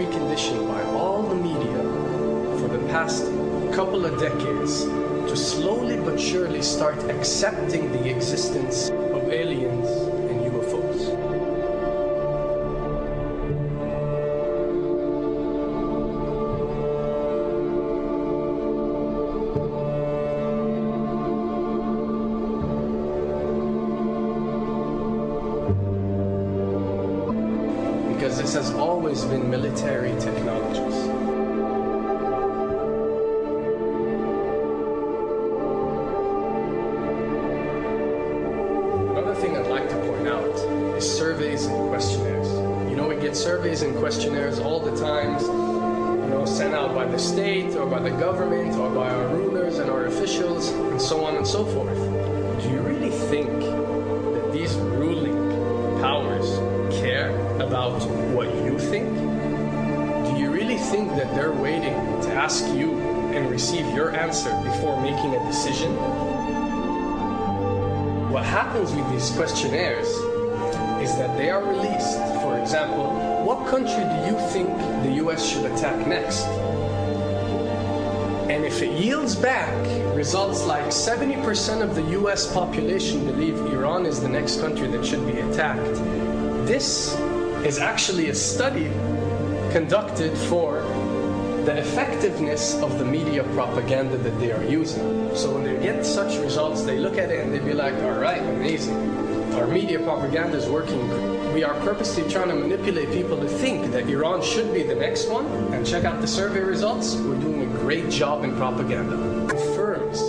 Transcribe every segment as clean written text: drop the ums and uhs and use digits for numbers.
preconditioned by all the media for the past couple of decades to slowly but surely start accepting the existence of aliens and UFOs. Because this has always been military technologies. Another thing I'd like to point out is surveys and questionnaires. You know, we get surveys and questionnaires all the time, sent out by the state or by the government or by our rulers and our officials and so on and so forth. Do you really think that these ruling powers care about what you think? Do you really think that they're waiting to ask you and receive your answer before making a decision? What happens with these questionnaires is that they are released. For example, what country do you think the US should attack next? And if it yields back results like 70% of the US population believe Iran is the next country that should be attacked, this is actually a study conducted for the effectiveness of the media propaganda that they are using. So when they get such results, they look at it and they be like, all right, amazing. Our media propaganda is working. We are purposely trying to manipulate people to think that Iran should be the next one. And check out the survey results. We're doing a great job in propaganda. It confirms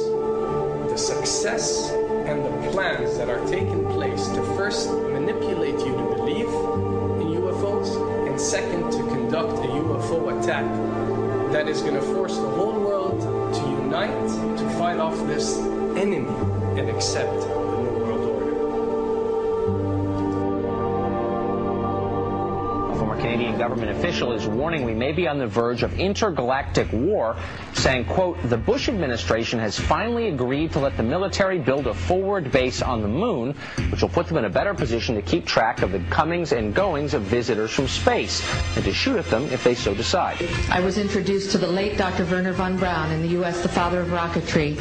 the success and the plans that are taking place to first manipulate you to believe in UFOs, and second, to conduct a UFO attack that is going to force the whole world to unite to fight off this enemy and accept the New World Order. A former Canadian government official is warning we may be on the verge of intergalactic war, saying, quote, the Bush administration has finally agreed to let the military build a forward base on the moon, which will put them in a better position to keep track of the comings and goings of visitors from space, and to shoot at them if they so decide. I was introduced to the late Dr. Wernher von Braun, in the U.S. the father of rocketry.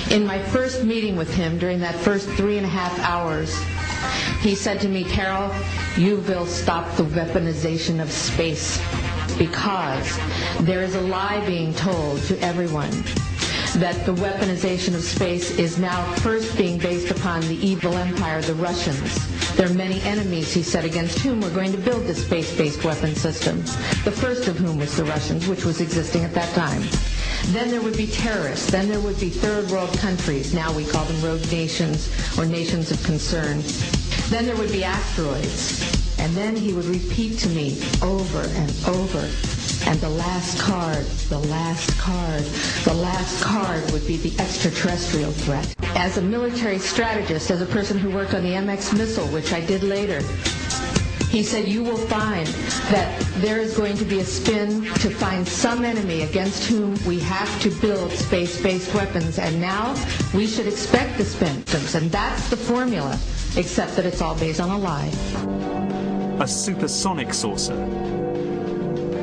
In my first meeting with him, during that first 3.5 hours, he said to me, Carol, you will stop the weaponization of space, because there is a lie being told to everyone that the weaponization of space is now first being based upon the evil empire, the Russians. There are many enemies, he said, against whom we're going to build this space-based weapon system, the first of whom was the Russians, which was existing at that time. Then there would be terrorists. Then there would be third world countries. Now we call them rogue nations or nations of concern. Then there would be asteroids. And then he would repeat to me over and over, and the last card, the last card, the last card would be the extraterrestrial threat. As a military strategist, as a person who worked on the MX missile, which I did later, he said, you will find that there is going to be a spin to find some enemy against whom we have to build space-based weapons, and now we should expect the spin. And that's the formula, except that it's all based on a lie. A supersonic saucer.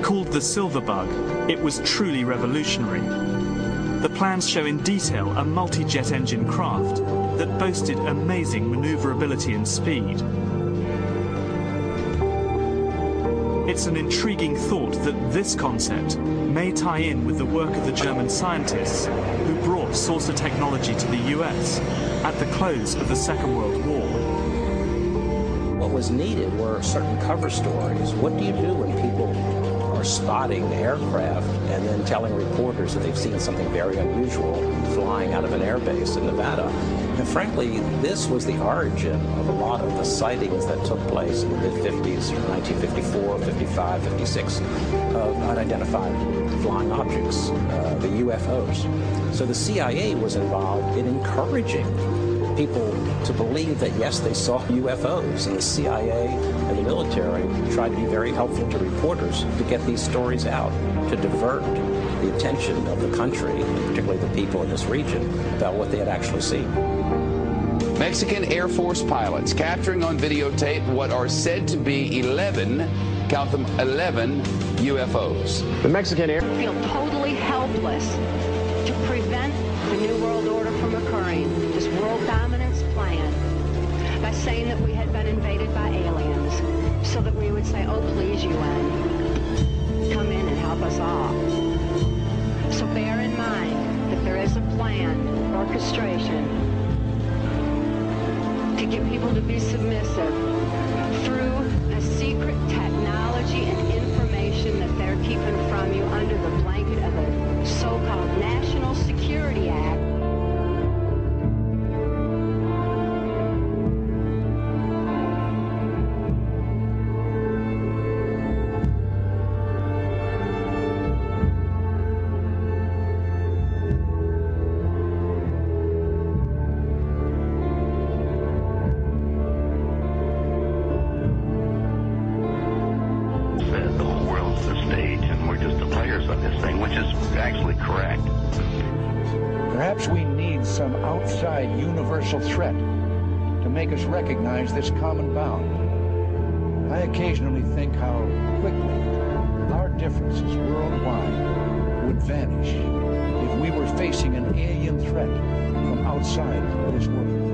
Called the Silver Bug, it was truly revolutionary. The plans show in detail a multi-jet engine craft that boasted amazing maneuverability and speed. It's an intriguing thought that this concept may tie in with the work of the German scientists who brought saucer technology to the US at the close of the Second World War. What was needed were certain cover stories. What do you do when people are spotting aircraft and then telling reporters that they've seen something very unusual flying out of an airbase in Nevada? And frankly, this was the origin of a lot of the sightings that took place in the mid-50s, 1954, 55, 56, of unidentified flying objects, the UFOs. So the CIA was involved in encouraging people to believe that, yes, they saw UFOs, and the CIA and the military tried to be very helpful to reporters to get these stories out, to divert the attention of the country, particularly the people in this region, about what they had actually seen. Mexican Air Force pilots capturing on videotape what are said to be 11 count them, 11 UFOs. The Mexican air feel totally helpless to prevent the New World Order from occurring, this world dominance plan, by saying that we had been invaded by aliens, so that we would say, oh, please, UN, come in and help us all. So bear in mind that there is a planned orchestration to get people to be submissive through a secret technology and information that they're keeping from you under the blanket of a so-called National Security Act. Perhaps we need some outside universal threat to make us recognize this common bound. I occasionally think how quickly our differences worldwide would vanish if we were facing an alien threat from outside this world.